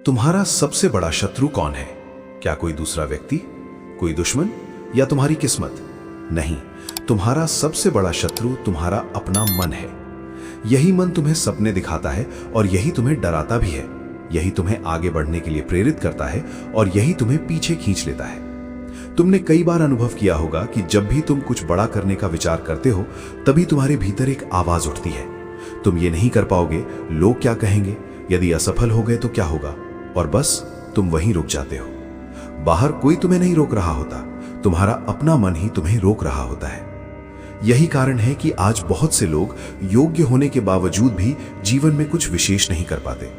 तुम्हारा सबसे बड़ा शत्रु कौन है? क्या कोई दूसरा व्यक्ति, कोई दुश्मन या तुम्हारी किस्मत? नहीं, तुम्हारा सबसे बड़ा शत्रु तुम्हारा अपना मन है। यही मन तुम्हें सपने दिखाता है और यही तुम्हें डराता भी है। यही तुम्हें आगे बढ़ने के लिए प्रेरित करता है और यही तुम्हें पीछे खींच लेता है। तुमने कई बार अनुभव किया होगा कि जब भी तुम कुछ बड़ा करने का विचार करते हो, तभी तुम्हारे भीतर एक आवाज उठती है, तुम ये नहीं कर पाओगे, लोग क्या कहेंगे, यदि असफल हो गए तो क्या होगा, और बस तुम वहीं रुक जाते हो। बाहर कोई तुम्हें नहीं रोक रहा होता, तुम्हारा अपना मन ही तुम्हें रोक रहा होता है। यही कारण है कि आज बहुत से लोग योग्य होने के बावजूद भी जीवन में कुछ विशेष नहीं कर पाते।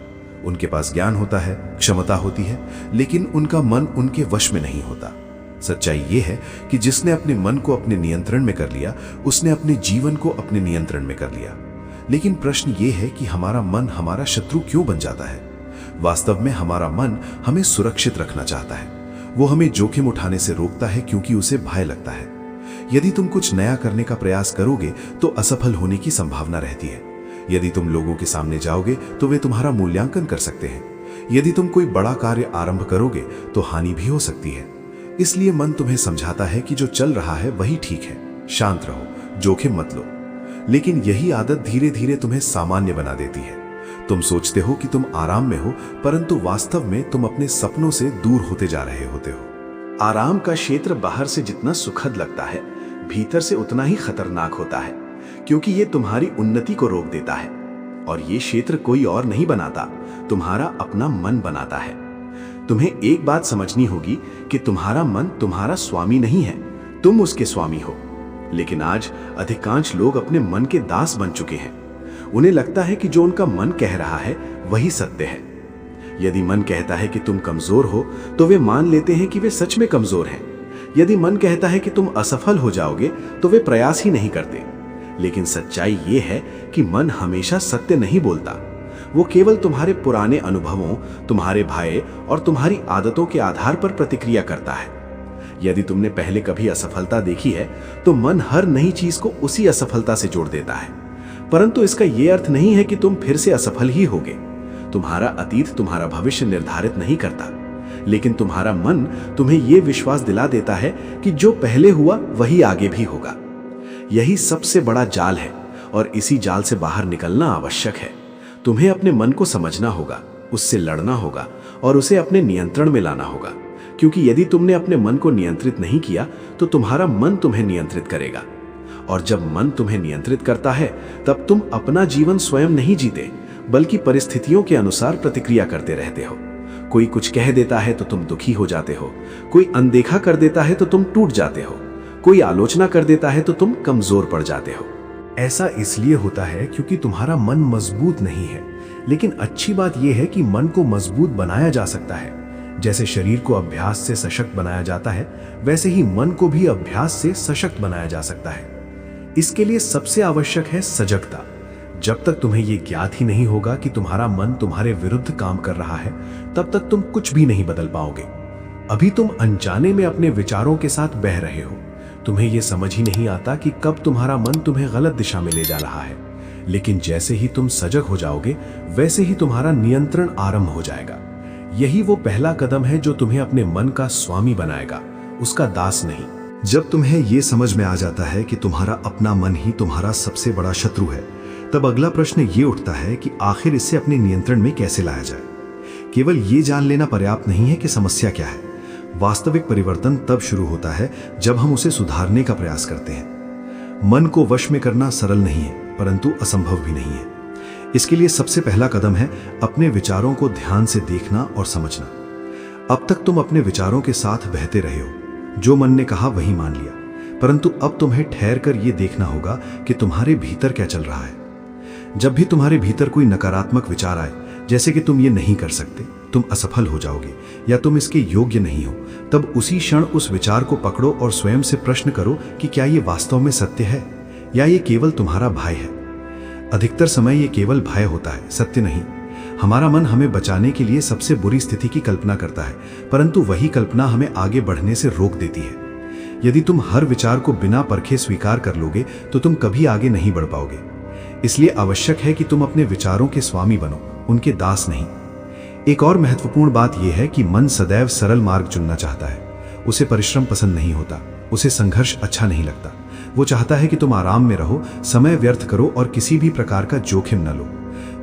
उनके पास ज्ञान होता है, क्षमता होती है, लेकिन उनका मन उनके वश में नहीं होता। सच्चाई ये है कि जिसने अपने मन को अपने नियंत्रण में कर लिया, उसने अपने जीवन को अपने नियंत्रण में कर लिया। लेकिन प्रश्न ये है कि हमारा मन हमारा शत्रु क्यों बन जाता है? वास्तव में हमारा मन हमें सुरक्षित रखना चाहता है। वो हमें जोखिम उठाने से रोकता है क्योंकि उसे भय लगता है। यदि तुम कुछ नया करने का प्रयास करोगे तो असफल होने की संभावना रहती है। यदि तुम लोगों के सामने जाओगे तो वे तुम्हारा मूल्यांकन कर सकते हैं। यदि तुम कोई बड़ा कार्य आरंभ करोगे तो हानि भी हो सकती है। इसलिए मन तुम्हें समझाता है कि जो चल रहा है वही ठीक है, शांत रहो, जोखिम मत लो। लेकिन यही आदत धीरे धीरे तुम्हें सामान्य बना देती है। तुम सोचते हो कि तुम आराम में हो, परंतु वास्तव में तुम अपने सपनों से दूर होते जा रहे होते हो। आराम का क्षेत्र बाहर से जितना सुखद लगता है, भीतर से उतना ही खतरनाक होता है, क्योंकि ये तुम्हारी उन्नति को रोक देता है। और ये क्षेत्र कोई और नहीं बनाता, तुम्हारा अपना मन बनाता है। तुम्हें एक बात समझनी होगी कि तुम्हारा मन तुम्हारा स्वामी नहीं है, तुम उसके स्वामी हो। लेकिन आज अधिकांश लोग अपने मन के दास बन चुके हैं। उन्हें लगता है कि जो उनका मन कह रहा है वही सत्य है। यदि मन कहता है कि तुम कमजोर हो, तो वे मान लेते हैं कि वे सच में कमजोर हैं। यदि मन कहता है कि तुम असफल हो जाओगे, तो वे प्रयास ही नहीं करते। लेकिन सच्चाई ये है कि मन हमेशा सत्य नहीं बोलता। वो केवल तुम्हारे पुराने अनुभवों, तुम्हारे भय और तुम्हारी आदतों के आधार पर प्रतिक्रिया करता है। यदि तुमने पहले कभी असफलता देखी है, तो मन हर नई चीज को उसी असफलता से जोड़ देता है। परंतु इसका यह अर्थ नहीं है कि तुम फिर से असफल ही होगे। तुम्हारा अतीत तुम्हारा भविष्य निर्धारित नहीं करता, लेकिन तुम्हारा मन तुम्हें यह विश्वास दिला देता है कि जो पहले हुआ वही आगे भी होगा। यही सबसे बड़ा जाल है और इसी जाल से बाहर निकलना आवश्यक है। तुम्हें अपने मन को समझना होगा, उससे लड़ना होगा और उसे अपने नियंत्रण में लाना होगा। क्योंकि यदि तुमने अपने मन को नियंत्रित नहीं किया, तो तुम्हारा मन तुम्हें नियंत्रित करेगा। और जब मन तुम्हें नियंत्रित करता है, तब तुम अपना जीवन स्वयं नहीं जीते, बल्कि परिस्थितियों के अनुसार प्रतिक्रिया करते रहते हो। कोई कुछ कह देता है तो तुम दुखी हो जाते हो, कोई अनदेखा कर देता है तो तुम टूट जाते हो, कोई आलोचना कर देता है तो तुम कमजोर पड़ जाते हो। ऐसा इसलिए होता है क्योंकि तुम्हारा मन मजबूत नहीं है। लेकिन अच्छी बात यह है कि मन को मजबूत बनाया जा सकता है। जैसे शरीर को अभ्यास से सशक्त बनाया जाता है, वैसे ही मन को भी अभ्यास से सशक्त बनाया जा सकता है। इसके लिए सबसे आवश्यक है सजगता। जब तक तुम्हें यह ज्ञात ही नहीं होगा कि तुम्हारा मन तुम्हारे विरुद्ध काम कर रहा है, तब तक तुम कुछ भी नहीं बदल पाओगे। अभी तुम अनजाने में अपने विचारों के साथ बह रहे हो। तुम्हें यह समझ ही नहीं आता कि कब तुम्हारा मन तुम्हें गलत दिशा में ले जा रहा है। लेकिन जैसे ही तुम सजग हो जाओगे, वैसे ही तुम्हारा नियंत्रण आरंभ हो जाएगा। यही वो पहला कदम है जो तुम्हें अपने मन का स्वामी बनाएगा, उसका दास नहीं। जब तुम्हें यह समझ में आ जाता है कि तुम्हारा अपना मन ही तुम्हारा सबसे बड़ा शत्रु है, तब अगला प्रश्न ये उठता है कि आखिर इसे अपने नियंत्रण में कैसे लाया जाए। केवल ये जान लेना पर्याप्त नहीं है कि समस्या क्या है। वास्तविक परिवर्तन तब शुरू होता है जब हम उसे सुधारने का प्रयास करते हैं। मन को वश में करना सरल नहीं है, परंतु असंभव भी नहीं है। इसके लिए सबसे पहला कदम है अपने विचारों को ध्यान से देखना और समझना। अब तक तुम अपने विचारों के साथ बहते रहे हो, जो मन ने कहा वही मान लिया। परंतु अब तुम्हें ठहर कर यह देखना होगा कि तुम्हारे भीतर क्या चल रहा है। जब भी तुम्हारे भीतर कोई नकारात्मक विचार आए, जैसे कि तुम ये नहीं कर सकते, तुम असफल हो जाओगे या तुम इसके योग्य नहीं हो, तब उसी क्षण उस विचार को पकड़ो और स्वयं से प्रश्न करो कि क्या ये वास्तव में सत्य है या ये केवल तुम्हारा भय है। अधिकतर समय ये केवल भय होता है, सत्य नहीं। हमारा मन हमें बचाने के लिए सबसे बुरी स्थिति की कल्पना करता है, परंतु वही कल्पना हमें आगे बढ़ने से रोक देती है। यदि तुम हर विचार को बिना परखे स्वीकार कर लोगे, तो तुम कभी आगे नहीं बढ़ पाओगे। इसलिए आवश्यक है कि तुम अपने विचारों के स्वामी बनो, उनके दास नहीं। एक और महत्वपूर्ण बात यह है कि मन सदैव सरल मार्ग चुनना चाहता है। उसे परिश्रम पसंद नहीं होता, उसे संघर्ष अच्छा नहीं लगता। वो चाहता है कि तुम आराम में रहो, समय व्यर्थ करो और किसी भी प्रकार का जोखिम न लो।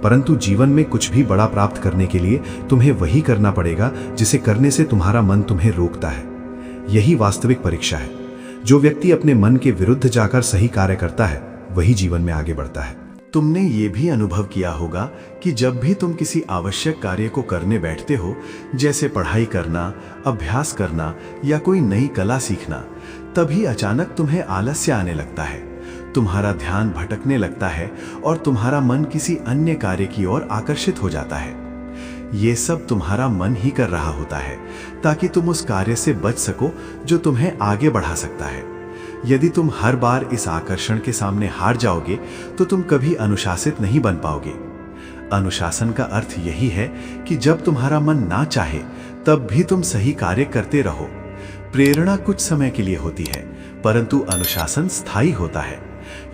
परंतु जीवन में कुछ भी बड़ा प्राप्त करने के लिए तुम्हें वही करना पड़ेगा जिसे करने से तुम्हारा मन तुम्हें रोकता है। यही वास्तविक परीक्षा है। जो व्यक्ति अपने मन के विरुद्ध जाकर सही कार्य करता है वही जीवन में आगे बढ़ता है। तुमने ये भी अनुभव किया होगा कि जब भी तुम किसी आवश्यक कार्य को करने बैठते हो, जैसे पढ़ाई करना, अभ्यास करना या कोई नई कला सीखना, तभी अचानक तुम्हें आलस्य आने लगता है, तुम्हारा ध्यान भटकने लगता है और तुम्हारा मन किसी अन्य कार्य की ओर आकर्षित हो जाता है। ये सब तुम्हारा मन ही कर रहा होता है ताकि तुम उस कार्य से बच सको जो तुम्हें आगे बढ़ा सकता है। यदि तुम हर बार इस आकर्षण के सामने हार जाओगे तो तुम कभी अनुशासित नहीं बन पाओगे। अनुशासन का अर्थ यही है कि जब तुम्हारा मन ना चाहे तब भी तुम सही कार्य करते रहो। प्रेरणा कुछ समय के लिए होती है, परंतु अनुशासन स्थायी होता है।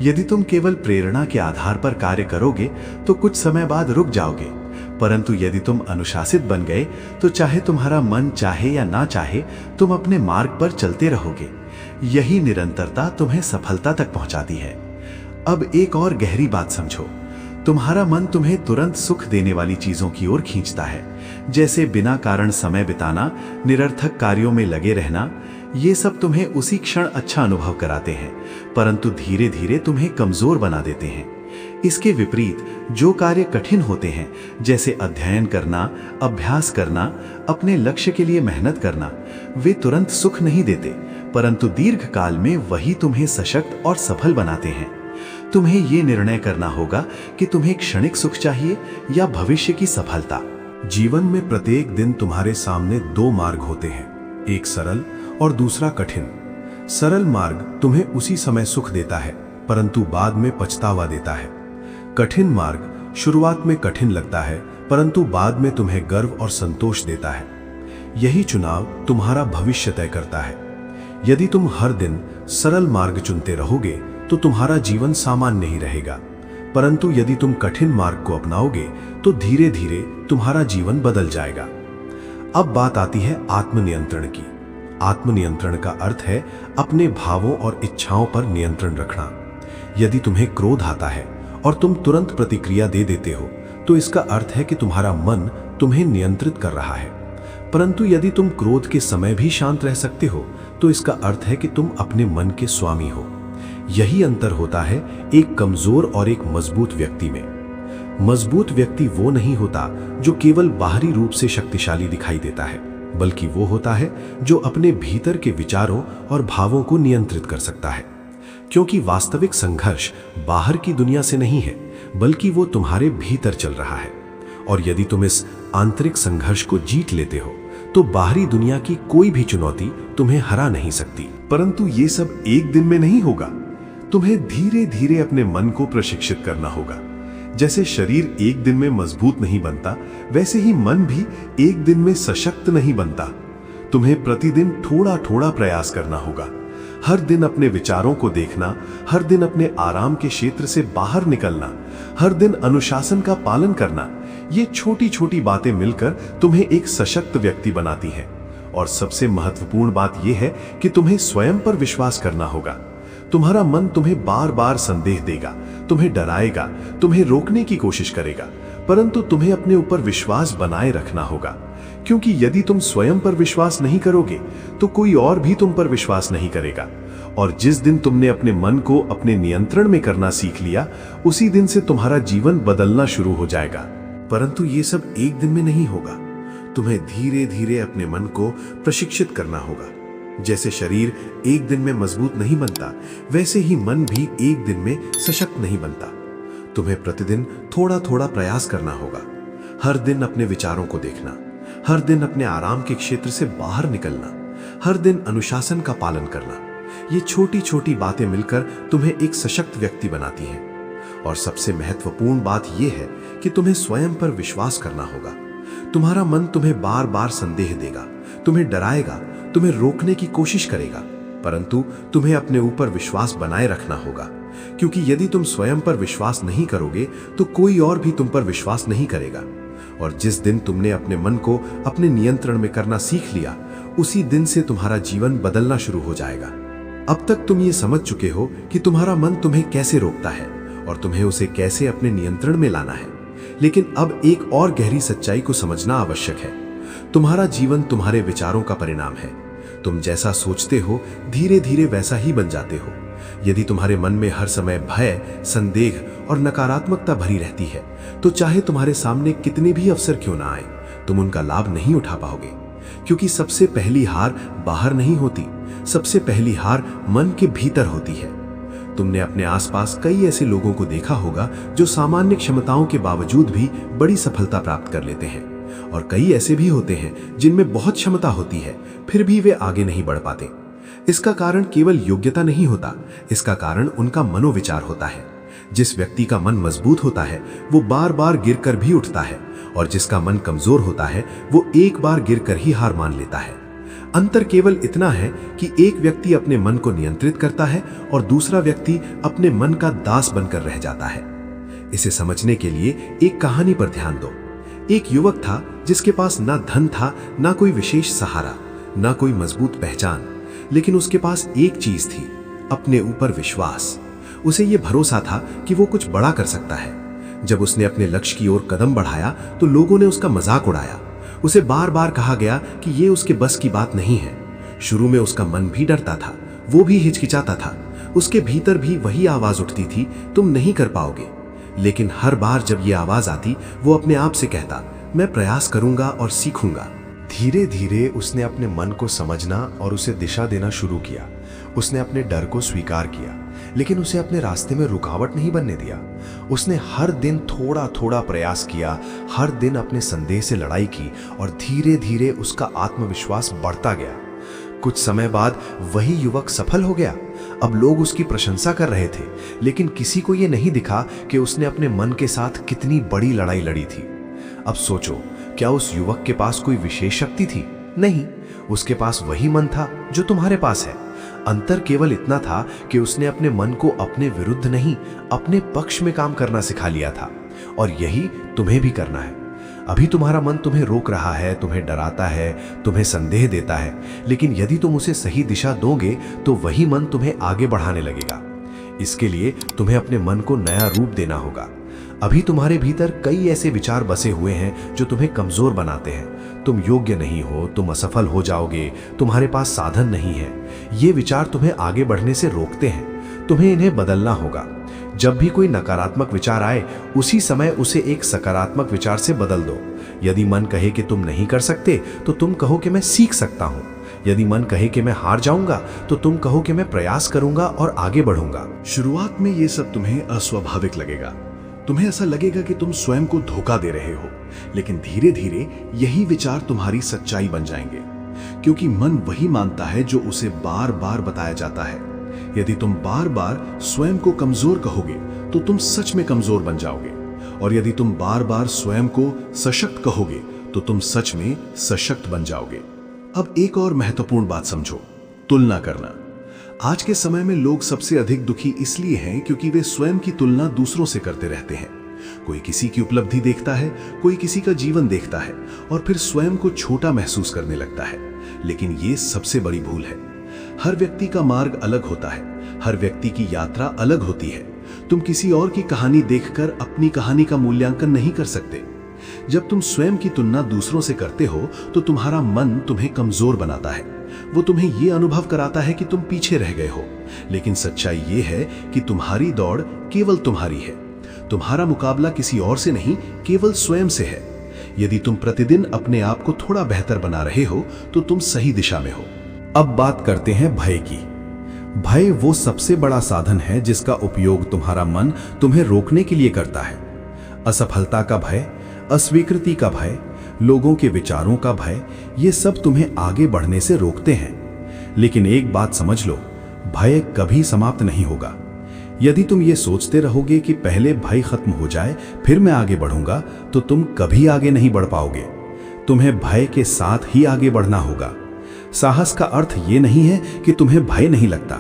यदि तुम केवल प्रेरणा के आधार पर कार्य करोगे तो कुछ समय बाद रुक जाओगे, परंतु यदि तुम अनुशासित बन गए तो चाहे तुम्हारा मन चाहे या ना चाहे तुम अपने मार्ग पर चलते रहोगे। यही निरंतरता तुम्हें सफलता तक पहुंचाती है। अब एक और गहरी बात समझो। तुम्हारा मन तुम्हें तुरंत सुख देने वाली चीजों की ओर खींचता है, जैसे बिना कारण समय बिताना, निरर्थक कार्यों में लगे रहना। ये सब तुम्हें उसी क्षण अच्छा अनुभव कराते हैं, परंतु धीरे धीरे तुम्हें कमजोर बना देते हैं। इसके विपरीत जो कार्य कठिन होते हैं, जैसे अध्ययन करना, अभ्यास करना, अपने लक्ष्य के लिए मेहनत करना, वे तुरंत सुख नहीं देते, परंतु दीर्घकाल में वही तुम्हें सशक्त और सफल बनाते हैं। तुम्हें यह निर्णय करना होगा कि तुम्हें क्षणिक सुख चाहिए या भविष्य की सफलता। जीवन में प्रत्येक दिन तुम्हारे सामने दो मार्ग होते हैं, एक सरल और दूसरा कठिन। सरल मार्ग तुम्हें उसी समय सुख देता है, परंतु बाद में पछतावा देता है। कठिन मार्ग शुरुआत में कठिन लगता है, परंतु बाद में तुम्हें गर्व और संतोष देता है। यही चुनाव तुम्हारा भविष्य तय करता है। यदि तुम हर दिन सरल मार्ग चुनते रहोगे तो तुम्हारा जीवन सामान्य ही रहेगा, परंतु यदि तुम कठिन मार्ग को अपनाओगे तो धीरे धीरे तुम्हारा जीवन बदल जाएगा। अब बात आती है आत्मनियंत्रण की। आत्मनियंत्रण का अर्थ है अपने भावों और इच्छाओं पर नियंत्रण रखना। यदि तुम्हें क्रोध आता है और तुम तुरंत प्रतिक्रिया दे देते हो तो इसका अर्थ है कि तुम्हारा मन तुम्हें नियंत्रित कर रहा है। परंतु यदि तुम क्रोध के समय भी शांत रह सकते हो तो इसका अर्थ है कि तुम अपने मन के स्वामी हो। यही अंतर होता है एक कमजोर और एक मजबूत व्यक्ति में। मजबूत व्यक्ति वो नहीं होता जो केवल बाहरी रूप से शक्तिशाली दिखाई देता है, बल्कि वो होता है जो अपने भीतर के विचारों और भावों को नियंत्रित कर सकता है। क्योंकि वास्तविक संघर्ष बाहर की दुनिया से नहीं है, बल्कि वो तुम्हारे भीतर चल रहा है। और यदि तुम इस आंतरिक संघर्ष को जीत लेते हो तो बाहरी दुनिया की कोई भी चुनौती तुम्हें हरा नहीं सकती। परंतु ये सब एक दिन में नहीं होगा। तुम्हें धीरे धीरे अपने मन को प्रशिक्षित करना होगा। जैसे शरीर एक दिन में मजबूत नहीं बनता, वैसे ही मन भी एक दिन में सशक्त नहीं बनता। तुम्हें प्रतिदिन थोड़ा थोड़ा प्रयास करना होगा। हर दिन अपने विचारों को देखना, हर दिन अपने आराम के क्षेत्र से बाहर निकलना, हर दिन अनुशासन का पालन करना। ये छोटी छोटी बातें मिलकर तुम्हें एक सशक्त व्यक्ति बनाती हैं। और सबसे महत्वपूर्ण बात यह है कि तुम्हें स्वयं पर विश्वास करना होगा। तुम्हारा मन तुम्हें बार बार संदेह देगा, तुम्हें डराएगा, तुम्हें रोकने की कोशिश करेगा, परंतु तुम्हें अपने ऊपर विश्वास बनाए रखना होगा। क्योंकि यदि तुम स्वयं पर विश्वास नहीं करोगे तो कोई और भी तुम पर विश्वास नहीं करेगा। और जिस दिन तुमने अपने मन को अपने नियंत्रण में करना सीख लिया, उसी दिन से तुम्हारा जीवन बदलना शुरू हो जाएगा। परंतु ये सब एक दिन में नहीं होगा। तुम्हें धीरे धीरे अपने मन को प्रशिक्षित करना होगा। जैसे शरीर एक दिन में मजबूत नहीं बनता, वैसे ही मन भी एक दिन में सशक्त नहीं बनता। तुम्हें प्रतिदिन थोड़ा थोड़ा प्रयास करना होगा। हर दिन अपने विचारों को देखना, हर दिन अपने आराम के क्षेत्र से बाहर निकलना, हर दिन अनुशासन का पालन करना। ये छोटी छोटी बातें मिलकर तुम्हें एक सशक्त व्यक्ति बनाती हैं। और सबसे महत्वपूर्ण बात यह है कि तुम्हें स्वयं पर विश्वास करना होगा। तुम्हारा मन तुम्हें बार बार संदेह देगा, तुम्हें डराएगा, तुम्हें रोकने की कोशिश करेगा, परंतु तुम्हें अपने ऊपर विश्वास बनाए रखना होगा। क्योंकि यदि तुम स्वयं पर विश्वास नहीं करोगे तो कोई और भी तुम पर विश्वास नहीं करेगा। और जिस दिन तुमने अपने मन को अपने नियंत्रण में करना सीख लिया, उसी दिन से तुम्हारा जीवन बदलना शुरू हो जाएगा। अब तक तुम ये समझ चुके हो कि तुम्हारा मन तुम्हें कैसे रोकता है और तुम्हें उसे कैसे अपने नियंत्रण में लाना है। लेकिन अब एक और गहरी सच्चाई को समझना आवश्यक है। तुम्हारा जीवन तुम्हारे विचारों का परिणाम है। तुम जैसा सोचते हो धीरे धीरे वैसा ही बन जाते हो। यदि तुम्हारे मन में हर समय भय, संदेह और नकारात्मकता भरी रहती है, तो चाहे तुम्हारे सामने कितने भी अवसर क्यों ना आए, तुम उनका लाभ नहीं उठा पाओगे। क्योंकि सबसे पहली हार बाहर नहीं होती, सबसे पहली हार मन के भीतर होती है। तुमने अपने आसपास कई ऐसे लोगों को देखा होगा जो सामान्य क्षमताओं के बावजूद भी बड़ी सफलता प्राप्त कर लेते हैं, और कई ऐसे भी होते हैं जिनमें बहुत क्षमता होती है, फिर भी वे आगे नहीं बढ़ पाते। इसका कारण केवल योग्यता नहीं होता, इसका कारण उनका मनोविचार होता है। जिस व्यक्ति का मन मजबूत होता है वो बार बार गिरकर भी उठता है, और जिसका मन कमजोर होता है वो एक बार गिरकर ही हार मान लेता है। अंतर केवल इतना है कि एक व्यक्ति अपने मन को नियंत्रित करता है और दूसरा व्यक्ति अपने मन का दास बनकर रह जाता है। इसे समझने के लिए एक कहानी पर ध्यान दो। एक युवक था जिसके पास ना धन था, ना कोई विशेष सहारा, ना कोई मजबूत पहचान, लेकिन उसके पास एक चीज थी, अपने ऊपर विश्वास। उसे यह भरोसा था कि वो कुछ बड़ा कर सकता है। जब उसने अपने लक्ष्य की ओर कदम बढ़ाया तो लोगों ने उसका मजाक उड़ाया। उसे बार बार कहा गया कि ये उसके बस की बात नहीं है। शुरू में उसका मन भी डरता था, वो भी हिचकिचाता था। उसके भीतर भी वही आवाज उठती थी, तुम नहीं कर पाओगे। लेकिन हर बार जब ये आवाज आती, वो अपने आप से कहता, मैं प्रयास करूंगा और सीखूंगा। धीरे धीरे उसने अपने मन को समझना और उसे दिशा देना शुरू किया। उसने अपने डर को स्वीकार किया, लेकिन उसे अपने रास्ते में रुकावट नहीं बनने दिया। उसने हर दिन थोड़ा थोड़ा प्रयास किया, हर दिन अपने संदेह से लड़ाई की, और धीरे धीरे उसका आत्मविश्वास बढ़ता गया। कुछ समय बाद वही युवक सफल हो गया। अब लोग उसकी प्रशंसा कर रहे थे, लेकिन किसी को यह नहीं दिखा कि उसने अपने मन के साथ कितनी बड़ी लड़ाई लड़ी थी। अब सोचो, क्या उस युवक के पास कोई विशेष शक्ति थी? नहीं, उसके पास वही मन था जो तुम्हारे पास है। अंतर केवल इतना था कि उसने अपने मन को अपने विरुद्ध नहीं, अपने पक्ष में काम करना सिखा लिया था। और यही तुम्हें भी करना है। अभी तुम्हारा मन तुम्हें रोक रहा है, तुम्हें डराता है, तुम्हें संदेह देता है, लेकिन यदि तुम उसे सही दिशा दोगे तो वही मन तुम्हें आगे बढ़ाने लगेगा। इसके लिए तुम्हें अपने मन को नया रूप देना होगा। अभी तुम्हारे भीतर कई ऐसे विचार बसे हुए हैं जो तुम्हें कमजोर बनाते हैं। तुम योग्य नहीं हो, तुम असफल हो जाओगे, तुम्हारे पास साधन नहीं है। ये विचार तुम्हें आगे बढ़ने से रोकते हैं। तुम्हें इन्हें बदलना होगा। जब भी कोई नकारात्मक विचार आए, उसी समय उसे एक सकारात्मक विचार से बदल दो। यदि मन कहे कि तुम नहीं कर सकते, तो तुम कहो कि मैं सीख सकता हूं। यदि मन कहे कि मैं हार जाऊंगा, तो तुम कहो कि मैं प्रयास करूंगा और आगे बढ़ूंगा। शुरुआत में ये सब तुम्हें अस्वाभाविक लगेगा। तुम्हें ऐसा लगेगा कि तुम स्वयं को धोखा दे रहे हो, लेकिन धीरे धीरे यही विचार तुम्हारी सच्चाई बन जाएंगे, क्योंकि मन वही मानता है जो उसे बार बार बताया जाता है। यदि तुम बार बार स्वयं को कमजोर कहोगे तो तुम सच में कमजोर बन जाओगे, और यदि तुम बार बार स्वयं को सशक्त कहोगे तो तुम सच में सशक्त बन जाओगे। अब एक और महत्वपूर्ण बात समझो, तुलना करना। आज के समय में लोग सबसे अधिक दुखी इसलिए हैं क्योंकि वे स्वयं की तुलना दूसरों से करते रहते हैं। कोई किसी की उपलब्धि देखता है, कोई किसी का जीवन देखता है और फिर स्वयं को छोटा महसूस करने लगता है। लेकिन ये सबसे बड़ी भूल है। हर व्यक्ति का मार्ग अलग होता है, हर व्यक्ति की यात्रा अलग होती है। तुम किसी और की कहानी देखकर अपनी कहानी का मूल्यांकन नहीं कर सकते। जब तुम स्वयं की तुलना दूसरों से करते हो तो तुम्हारा मन तुम्हें कमजोर बनाता है। वो तुम्हें यह अनुभव कराता है कि तुम पीछे रह गए हो, लेकिन सच्चाई ये है कि तुम्हारी दौड़ केवल तुम्हारी है। तुम्हारा मुकाबला किसी और से नहीं, केवल स्वयं से है। यदि तुम प्रतिदिन अपने आप को थोड़ा बेहतर बना रहे हो तो तुम सही दिशा में हो। अब बात करते हैं भय की। भय वो सबसे बड़ा साधन है जिसका उपयोग तुम्हारा मन तुम्हें रोकने के लिए करता है। असफलता का भय, अस्वीकृति का भय, लोगों के विचारों का भय, ये सब तुम्हें आगे बढ़ने से रोकते हैं। लेकिन एक बात समझ लो, भय कभी समाप्त नहीं होगा। यदि तुम ये सोचते रहोगे कि पहले भय खत्म हो जाए फिर मैं आगे बढ़ूंगा, तो तुम कभी आगे नहीं बढ़ पाओगे। तुम्हें भय के साथ ही आगे बढ़ना होगा। साहस का अर्थ ये नहीं है कि तुम्हें भय नहीं लगता।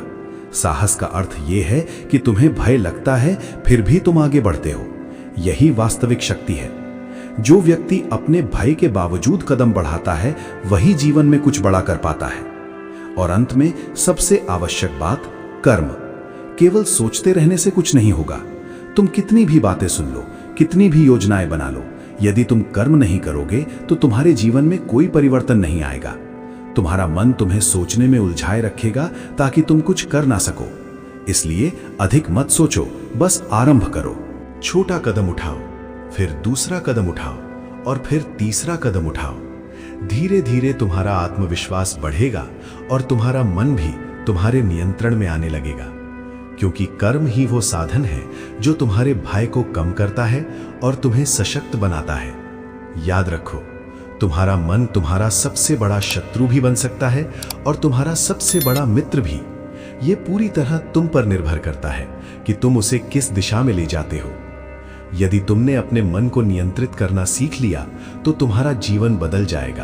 साहस का अर्थ ये है कि तुम्हें भय लगता है फिर भी तुम आगे बढ़ते हो। यही वास्तविक शक्ति है। जो व्यक्ति अपने भय के बावजूद कदम बढ़ाता है वही जीवन में कुछ बड़ा कर पाता है। और अंत में सबसे आवश्यक बात, कर्म। केवल सोचते रहने से कुछ नहीं होगा। तुम कितनी भी बातें सुन लो, कितनी भी योजनाएं बना लो, यदि तुम कर्म नहीं करोगे तो तुम्हारे जीवन में कोई परिवर्तन नहीं आएगा। तुम्हारा मन तुम्हें सोचने में उलझाए रखेगा ताकि तुम कुछ कर ना सको। इसलिए अधिक मत सोचो, बस आरंभ करो। छोटा कदम उठाओ, फिर दूसरा कदम उठाओ और फिर तीसरा कदम उठाओ। धीरे धीरे तुम्हारा आत्मविश्वास बढ़ेगा और तुम्हारा मन भी तुम्हारे नियंत्रण में आने लगेगा, क्योंकि कर्म ही वो साधन है जो तुम्हारे भय को कम करता है और तुम्हें सशक्त बनाता है। याद रखो, तुम्हारा मन तुम्हारा सबसे बड़ा शत्रु भी बन सकता है और तुम्हारा सबसे बड़ा मित्र भी। ये पूरी तरह तुम पर निर्भर करता है कि तुम उसे किस दिशा में ले जाते हो। यदि तुमने अपने मन को नियंत्रित करना सीख लिया तो तुम्हारा जीवन बदल जाएगा।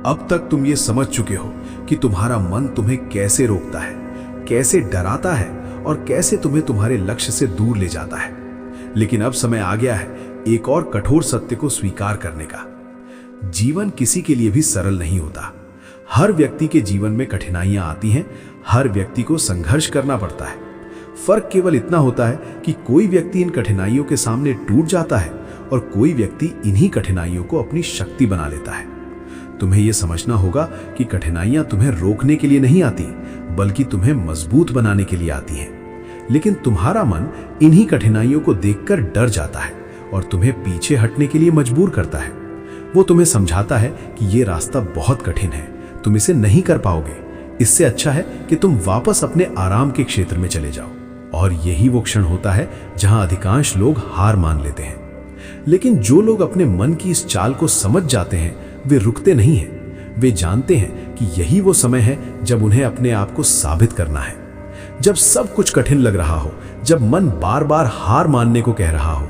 अब तक तुम ये समझ चुके हो कि तुम्हारा मन तुम्हें कैसे रोकता है, कैसे डराता है और कैसे तुम्हें तुम्हारे लक्ष्य से दूर ले जाता है। लेकिन अब समय आ गया है एक और कठोर सत्य को स्वीकार करने का। जीवन किसी के लिए भी सरल नहीं होता। हर व्यक्ति के जीवन में कठिनाइयां आती हैं, हर व्यक्ति को संघर्ष करना पड़ता है। फर्क केवल इतना होता है कि कोई व्यक्ति इन कठिनाइयों के सामने टूट जाता है और कोई व्यक्ति इन्हीं कठिनाइयों को अपनी शक्ति बना लेता है। तुम्हें यह समझना होगा कि कठिनाइयां तुम्हें रोकने के लिए नहीं आती, बल्कि तुम्हें मजबूत बनाने के लिए आती हैं। लेकिन तुम्हारा मन इन्हीं कठिनाइयों को देखकर डर जाता है और तुम्हें पीछे हटने के लिए मजबूर करता है। वो तुम्हें समझाता है कि ये रास्ता बहुत कठिन है, तुम इसे नहीं कर पाओगे। इससे अच्छा है कि तुम वापस अपने आराम के क्षेत्र में चले जाओ। और यही वो क्षण होता है जहां अधिकांश लोग हार मान लेते हैं। लेकिन जो लोग अपने मन की इस चाल को समझ जाते हैं वे रुकते नहीं हैं। वे जानते हैं कि यही वो समय है जब उन्हें अपने आप को साबित करना है। जब सब कुछ कठिन लग रहा हो, जब मन बार बार हार मानने को कह रहा हो,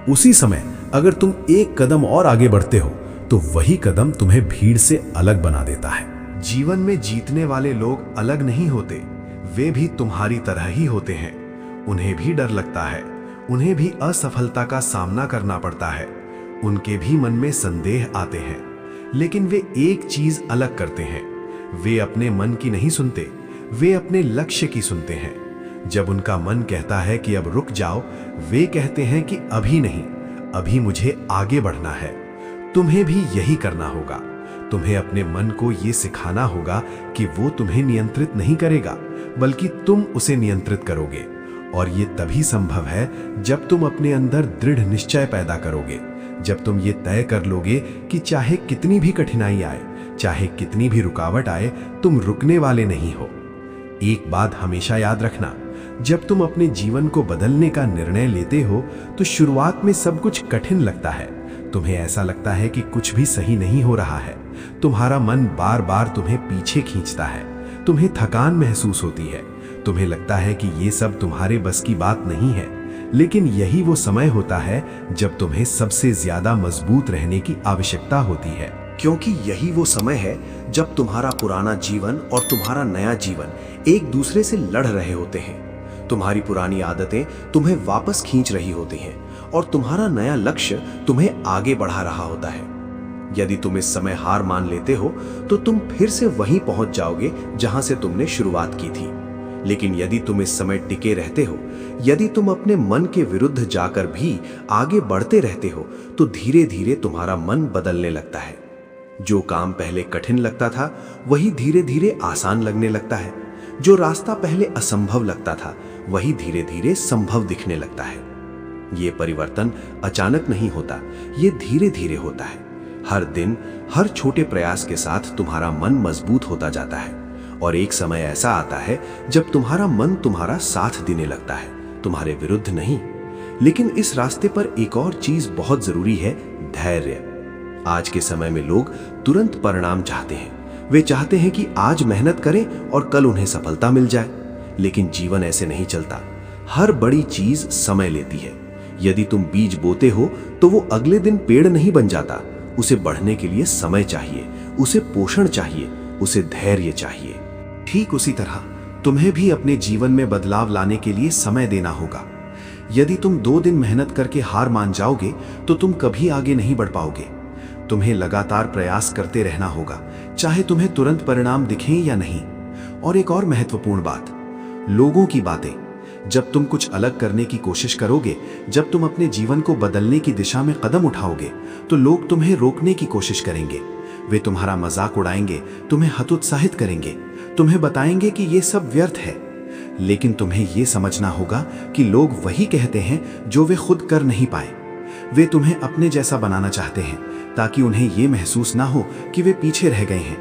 उसी समय अगर तुम एक कदम और आगे बढ़ते हो तो वही कदम तुम्हें भीड़ से अलग बना देता है। जीवन में जीतने वाले लोग अलग नहीं होते, वे भी तुम्हारी तरह ही होते हैं। उन्हें भी डर लगता है, उन्हें भी असफलता का सामना करना पड़ता है, उनके भी मन में संदेह आते हैं। लेकिन वे एक चीज अलग करते हैं, वे अपने मन की नहीं सुनते, वे अपने लक्ष्य की सुनते हैं। जब उनका मन कहता है कि अब रुक जाओ, वे कहते हैं कि अभी नहीं, अभी मुझे आगे बढ़ना है। तुम्हें भी यही करना होगा। तुम्हें अपने मन को यह सिखाना होगा कि वो तुम्हें नियंत्रित नहीं करेगा, बल्कि तुम उसे नियंत्रित करोगे। और ये तभी संभव है जब तुम अपने अंदर दृढ़ निश्चय पैदा करोगे, जब तुम ये तय कर लोगे कि चाहे कितनी भी कठिनाई आए, चाहे कितनी भी रुकावट आए, तुम रुकने वाले नहीं हो। एक बात हमेशा याद रखना, जब तुम अपने जीवन को बदलने का निर्णय लेते हो तो शुरुआत में सब कुछ कठिन लगता है। तुम्हें ऐसा लगता है कि कुछ भी सही नहीं हो रहा है। तुम्हारा मन बार बार तुम्हें पीछे खींचता है, तुम्हें थकान महसूस होती है, तुम्हें लगता है कि ये सब तुम्हारे बस की बात नहीं है। लेकिन यही वो समय होता है जब तुम्हें सबसे ज्यादा मजबूत रहने की आवश्यकता होती है, क्योंकि यही वो समय है जब तुम्हारा पुराना जीवन और तुम्हारा नया जीवन एक दूसरे से लड़ रहे होते हैं। तुम्हारी पुरानी आदतें तुम्हें वापस खींच रही होती हैं और तुम्हारा नया लक्ष्य तुम्हें आगे बढ़ा रहा होता है। यदि तुम इस समय हार मान लेते हो तो तुम फिर से वहीं पहुंच जाओगे जहां से तुमने शुरुआत की थी। लेकिन यदि तुम इस समय टिके रहते हो, यदि तुम अपने मन के विरुद्ध जाकर भी आगे बढ़ते रहते हो, तो धीरे धीरे तुम्हारा मन बदलने लगता है। जो काम पहले कठिन लगता था वही धीरे धीरे आसान लगने लगता है। जो रास्ता पहले असंभव लगता था वही धीरे धीरे संभव दिखने लगता है। ये परिवर्तन अचानक नहीं होता, ये धीरे धीरे होता है। हर दिन हर छोटे प्रयास के साथ तुम्हारा मन मजबूत होता जाता है और एक समय ऐसा आता है जब तुम्हारा मन तुम्हारा साथ देने लगता है, तुम्हारे विरुद्ध नहीं। लेकिन इस रास्ते पर एक और चीज बहुत जरूरी है, धैर्य। आज के समय में लोग तुरंत परिणाम चाहते हैं। वे चाहते हैं कि आज मेहनत करें और कल उन्हें सफलता मिल जाए। लेकिन जीवन ऐसे नहीं चलता। हर बड़ी चीज समय लेती है। यदि तुम बीज बोते हो तो वो अगले दिन पेड़ नहीं बन जाता। उसे बढ़ने के लिए समय चाहिए, उसे पोषण चाहिए, उसे धैर्य चाहिए। ठीक उसी तरह तुम्हें भी अपने जीवन में बदलाव लाने के लिए समय देना होगा। यदि तुम 2 दिन मेहनत करके हार मान जाओगे तो तुम कभी आगे नहीं बढ़ पाओगे। तुम्हें लगातार प्रयास करते रहना होगा, चाहे तुम्हें तुरंत परिणाम दिखें या नहीं। और एक और महत्वपूर्ण बात, लोगों की बातें। जब तुम कुछ अलग करने की कोशिश करोगे, जब तुम अपने जीवन को बदलने की दिशा में कदम उठाओगे, तो लोग तुम्हें रोकने की कोशिश करेंगे। वे तुम्हारा मजाक उड़ाएंगे, तुम्हें हतोत्साहित करेंगे, तुम्हें बताएंगे कि ये सब व्यर्थ है। लेकिन तुम्हें ये समझना होगा कि लोग वही कहते हैं जो वे खुद कर नहीं पाए। वे तुम्हें अपने जैसा बनाना चाहते हैं ताकि उन्हें ये महसूस ना हो कि वे पीछे रह गए हैं।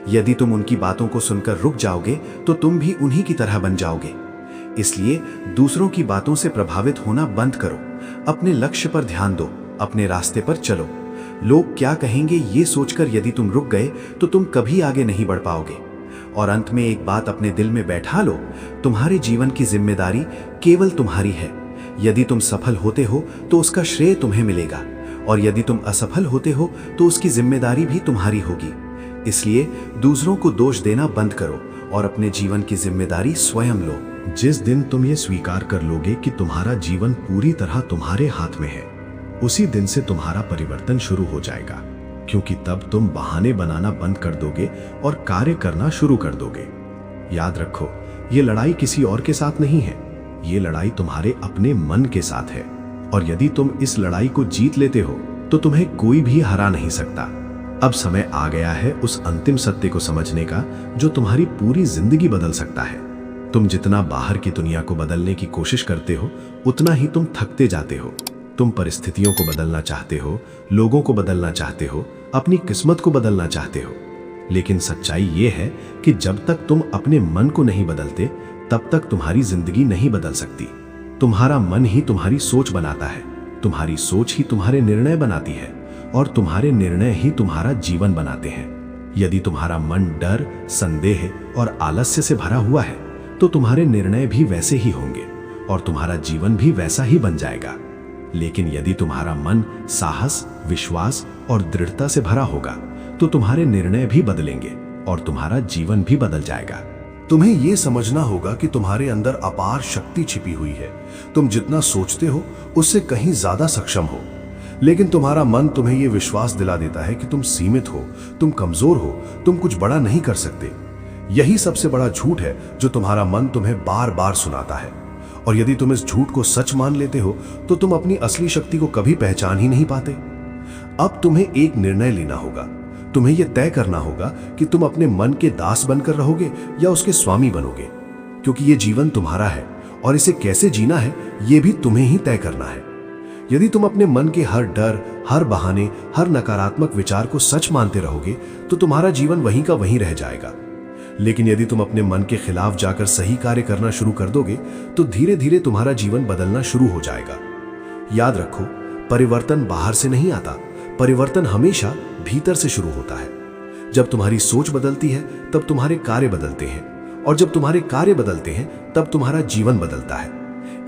यदि तुम उनकी बातों को सुनकर रुक जाओगे तो तुम भी उन्हीं की तरह बन जाओगे। इसलिए दूसरों की बातों से प्रभावित होना बंद करो, अपने लक्ष्य पर ध्यान दो, अपने रास्ते पर चलो। लोग क्या कहेंगे ये सोचकर यदि तुम रुक गए तो तुम कभी आगे नहीं बढ़ पाओगे। और अंत में एक बात अपने दिल में बैठा लो, तुम्हारे जीवन की जिम्मेदारी केवल तुम्हारी है। यदि तुम सफल होते हो तो उसका श्रेय तुम्हें मिलेगा, और यदि तुम असफल होते हो तो उसकी जिम्मेदारी भी तुम्हारी होगी। इसलिए दूसरों को दोष देना बंद करो और अपने जीवन की जिम्मेदारी स्वयं लो। जिस दिन तुम ये स्वीकार कर लोगे कि तुम्हारा जीवन पूरी तरह तुम्हारे हाथ में है, उसी दिन से तुम्हारा परिवर्तन शुरू हो जाएगा, क्योंकि तब तुम बहाने बनाना बंद कर दोगे और कार्य करना शुरू कर दोगे। याद रखो, ये लड़ाई किसी और के साथ नहीं है, ये लड़ाई तुम्हारे अपने मन के साथ है। और यदि तुम इस लड़ाई को जीत लेते हो तो तुम्हें कोई भी हरा नहीं सकता। अब समय आ गया है उस अंतिम सत्य को समझने का जो तुम्हारी पूरी जिंदगी बदल सकता है। तुम जितना बाहर की दुनिया को बदलने की कोशिश करते हो, उतना ही तुम थकते जाते हो। तुम परिस्थितियों को बदलना चाहते हो, लोगों को बदलना चाहते हो, अपनी किस्मत को बदलना चाहते हो, लेकिन सच्चाई ये है कि जब तक तुम अपने मन को नहीं बदलते, तब तक तुम्हारी जिंदगी नहीं बदल सकती। तुम्हारा मन ही तुम्हारी सोच बनाता है, तुम्हारी सोच ही तुम्हारे निर्णय बनाती है, और तुम्हारे निर्णय ही तुम्हारा जीवन बनाते हैं। यदि तुम्हारा मन डर, संदेह और आलस्य से भरा हुआ है, तो तुम्हारे निर्णय भी वैसे ही होंगे और तुम्हारा जीवन भी वैसा ही बन जाएगा। लेकिन यदि तुम्हारा मन साहस, विश्वास और दृढ़ता से भरा होगा, तो तुम्हारे निर्णय भी बदलेंगे और तुम्हारा जीवन भी बदल जाएगा। तुम्हें यह समझना होगा कि तुम्हारे अंदर अपार शक्ति छिपी हुई है। तुम जितना सोचते हो उससे कहीं ज्यादा सक्षम हो, लेकिन तुम्हारा मन तुम्हें यह विश्वास दिला देता है कि तुम सीमित हो, तुम कमजोर हो, तुम कुछ बड़ा नहीं कर सकते। यही सबसे बड़ा झूठ है जो तुम्हारा मन तुम्हें बार बार सुनाता है। और यदि तुम इस झूठ को सच मान लेते हो तो तुम अपनी असली शक्ति को कभी पहचान ही नहीं पाते। अब तुम्हें एक निर्णय लेना होगा। तुम्हें यह तय करना होगा कि तुम अपने मन के दास बनकर रहोगे या उसके स्वामी बनोगे, क्योंकि यह जीवन तुम्हारा है और इसे कैसे जीना है यह भी तुम्हें ही तय करना है। यदि तुम अपने मन के हर डर, हर बहाने, हर नकारात्मक विचार को सच मानते रहोगे तो तुम्हारा जीवन वहीं का वहीं रह जाएगा। लेकिन यदि तुम अपने मन के खिलाफ जाकर सही कार्य करना शुरू कर दोगे तो धीरे धीरे तुम्हारा जीवन बदलना शुरू हो जाएगा। याद रखो, परिवर्तन बाहर से नहीं आता, परिवर्तन हमेशा भीतर से शुरू होता है। जब तुम्हारी सोच बदलती है तब तुम्हारे कार्य बदलते हैं, और जब तुम्हारे कार्य बदलते हैं तब तुम्हारा जीवन बदलता है।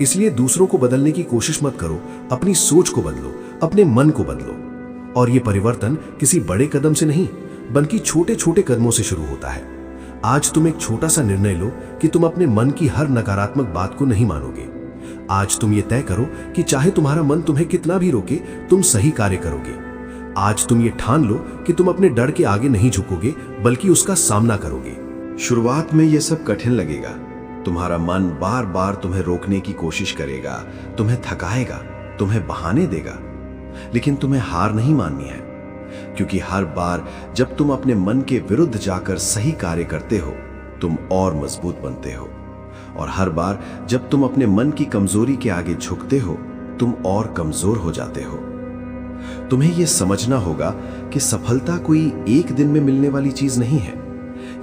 इसलिए दूसरों को बदलने की कोशिश मत करो, अपनी सोच को बदलो, अपने मन को बदलो। और यह परिवर्तन किसी बड़े कदम से नहीं बल्कि छोटे छोटे कदमों से शुरू होता है। आज तुम एक छोटा सा निर्णय लो कि तुम अपने मन की हर नकारात्मक बात को नहीं मानोगे। आज तुम ये तय करो कि चाहे तुम्हारा मन तुम्हें कितना भी रोके, तुम सही कार्य करोगे। आज तुम ये ठान लो कि तुम अपने डर के आगे नहीं झुकोगे बल्कि उसका सामना करोगे। शुरुआत में यह सब कठिन लगेगा। तुम्हारा मन बार बार तुम्हें रोकने की कोशिश करेगा, तुम्हें थकाएगा, तुम्हें बहाने देगा, लेकिन तुम्हें हार नहीं माननी है, क्योंकि हर बार जब तुम अपने मन के विरुद्ध जाकर सही कार्य करते हो, तुम और मजबूत बनते हो। और हर बार जब तुम अपने मन की कमजोरी के आगे झुकते हो, तुम और कमजोर हो जाते हो। तुम्हें यह समझना होगा कि सफलता कोई एक दिन में मिलने वाली चीज नहीं है।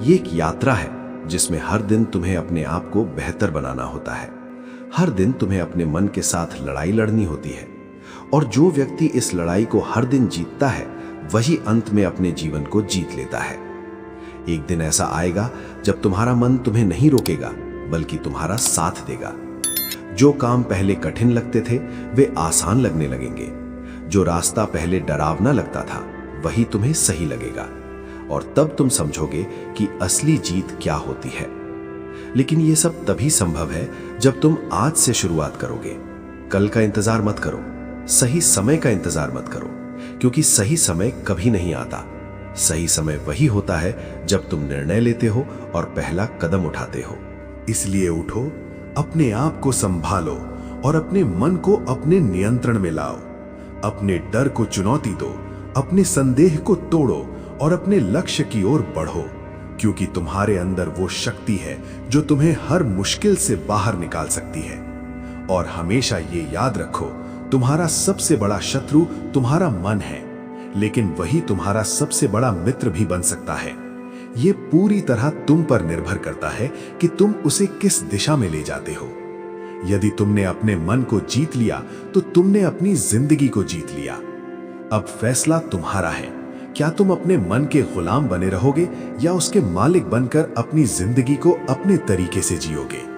ये एक यात्रा है जिसमें हर दिन तुम्हें अपने आप को बेहतर बनाना होता है। हर दिन तुम्हें अपने मन के साथ लड़ाई लड़नी होती है, और जो व्यक्ति इस लड़ाई को हर दिन जीतता है वही अंत में अपने जीवन को जीत लेता है। एक दिन ऐसा आएगा जब तुम्हारा मन तुम्हें नहीं रोकेगा बल्कि तुम्हारा साथ देगा। जो काम पहले कठिन लगते थे वे आसान लगने लगेंगे। जो रास्ता पहले डरावना लगता था वही तुम्हें सही लगेगा, और तब तुम समझोगे कि असली जीत क्या होती है। लेकिन यह सब तभी संभव है जब तुम आज से शुरुआत करोगे। कल का इंतजार मत करो, सही समय का इंतजार मत करो, क्योंकि सही समय कभी नहीं आता। सही समय वही होता है जब तुम निर्णय लेते हो और पहला कदम उठाते हो। इसलिए उठो, अपने आप को संभालो और अपने मन को अपने नियंत्रण में लाओ। अपने डर को चुनौती दो, अपने संदेह को तोड़ो और अपने लक्ष्य की ओर बढ़ो, क्योंकि तुम्हारे अंदर वो शक्ति है जो तुम्हें हर मुश्किल से बाहर निकाल सकती है। और हमेशा ये याद रखो, तुम्हारा सबसे बड़ा शत्रु तुम्हारा मन है, लेकिन वही तुम्हारा सबसे बड़ा मित्र भी बन सकता है। ये पूरी तरह तुम पर निर्भर करता है कि तुम उसे किस दिशा में ले जाते हो। यदि तुमने अपने मन को जीत लिया तो तुमने अपनी जिंदगी को जीत लिया। अब फैसला तुम्हारा है, क्या तुम अपने मन के गुलाम बने रहोगे या उसके मालिक बनकर अपनी जिंदगी को अपने तरीके से जियोगे।